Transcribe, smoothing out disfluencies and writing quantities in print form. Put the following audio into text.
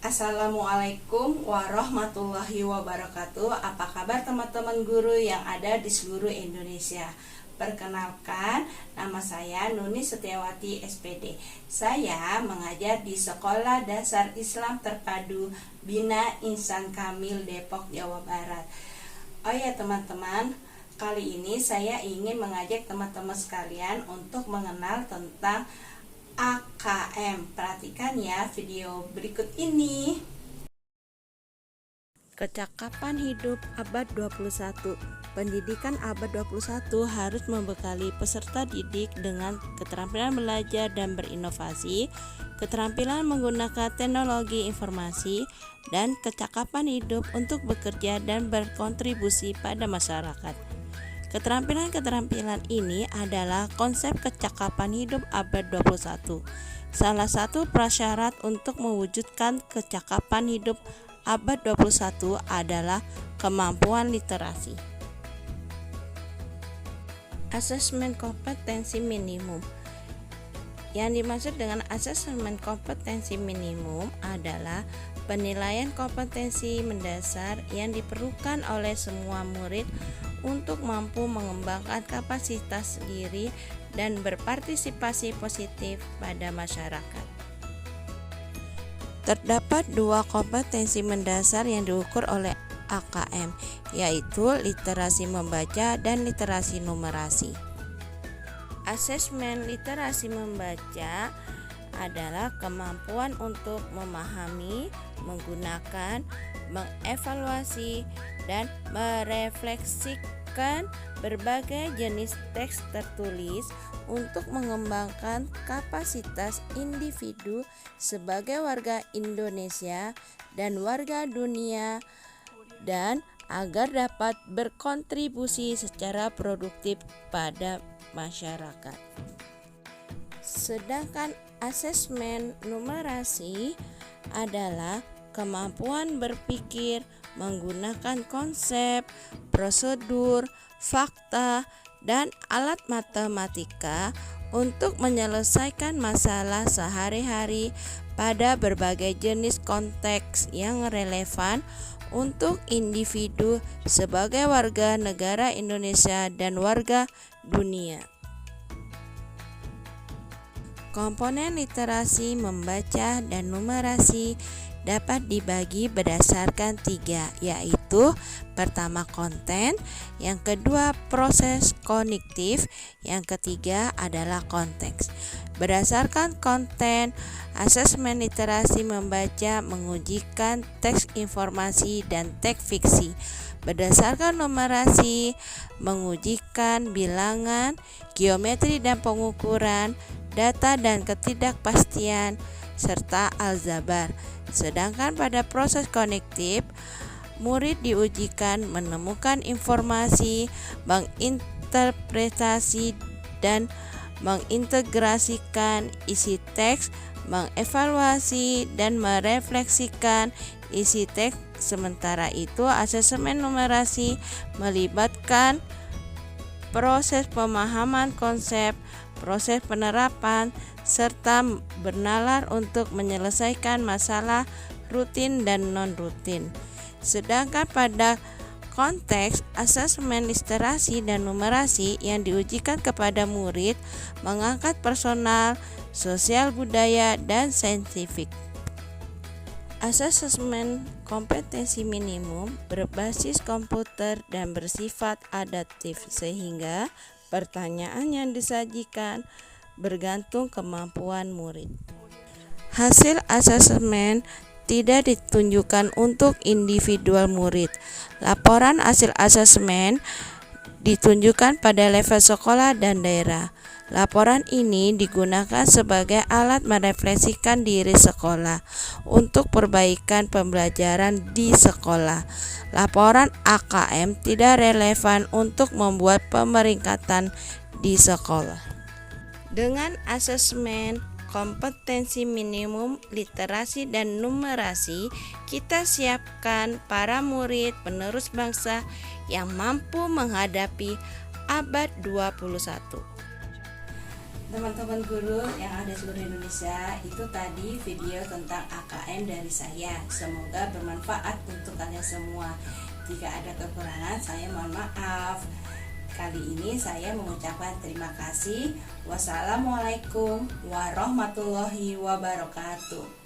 Assalamualaikum warahmatullahi wabarakatuh. Apa kabar teman-teman guru yang ada di seluruh Indonesia? Perkenalkan, nama saya Nuni Setiawati SPD. Saya mengajar di Sekolah Dasar Islam Terpadu Bina Insan Kamil Depok, Jawa Barat. Oh ya teman-teman, kali ini saya ingin mengajak teman-teman sekalian untuk mengenal tentang AKM. Perhatikan ya video berikut ini. Kecakapan hidup abad 21. Pendidikan abad 21 harus membekali peserta didik dengan keterampilan belajar dan berinovasi, keterampilan menggunakan teknologi informasi, dan kecakapan hidup untuk bekerja dan berkontribusi pada masyarakat. Keterampilan-keterampilan ini adalah konsep kecakapan hidup abad 21. Salah satu prasyarat untuk mewujudkan kecakapan hidup abad 21 adalah kemampuan literasi. Asesmen kompetensi minimum. Yang dimaksud dengan asesmen kompetensi minimum adalah penilaian kompetensi mendasar yang diperlukan oleh semua murid untuk mampu mengembangkan kapasitas diri dan berpartisipasi positif pada masyarakat. Terdapat dua kompetensi mendasar yang diukur oleh AKM, yaitu literasi membaca dan literasi numerasi. Asesmen literasi membaca adalah kemampuan untuk memahami, menggunakan, mengevaluasi, dan merefleksikan berbagai jenis teks tertulis untuk mengembangkan kapasitas individu sebagai warga Indonesia dan warga dunia, dan agar dapat berkontribusi secara produktif pada masyarakat. Sedangkan asesmen numerasi adalah kemampuan berpikir menggunakan konsep, prosedur, fakta, dan alat matematika untuk menyelesaikan masalah sehari-hari pada berbagai jenis konteks yang relevan untuk individu sebagai warga negara Indonesia dan warga dunia. Komponen literasi membaca dan numerasi dapat dibagi berdasarkan tiga, yaitu pertama konten, yang kedua proses kognitif, yang ketiga adalah konteks. Berdasarkan konten, asesmen literasi membaca mengujikan teks informasi dan teks fiksi. Berdasarkan numerasi, mengujikan bilangan, geometri dan pengukuran, data dan ketidakpastian, serta aljabar. Sedangkan pada proses kognitif, murid diujikan menemukan informasi, menginterpretasi dan mengintegrasikan isi teks, mengevaluasi dan merefleksikan isi teks. Sementara itu, asesmen numerasi melibatkan proses pemahaman konsep, proses penerapan, serta bernalar untuk menyelesaikan masalah rutin dan non-rutin. Sedangkan pada konteks, asesmen literasi dan numerasi yang diujikan kepada murid mengangkat personal, sosial budaya, dan saintifik. Asesmen kompetensi minimum berbasis komputer dan bersifat adaptif, sehingga pertanyaan yang disajikan bergantung kemampuan murid. Hasil asesmen tidak ditunjukkan untuk individual murid. Laporan hasil asesmen ditunjukkan pada level sekolah dan daerah. Laporan ini digunakan sebagai alat merefleksikan diri sekolah untuk perbaikan pembelajaran di sekolah. Laporan AKM tidak relevan untuk membuat pemeringkatan di sekolah. Dengan asesmen kompetensi minimum literasi dan numerasi, kita siapkan para murid penerus bangsa yang mampu menghadapi abad 21. teman-teman guru yang ada di seluruh Indonesia, itu tadi video tentang AKN dari saya. Semoga bermanfaat untuk kalian semua. Jika ada kekurangan, saya mohon maaf. Kali ini saya mengucapkan terima kasih. Wassalamualaikum warahmatullahi wabarakatuh.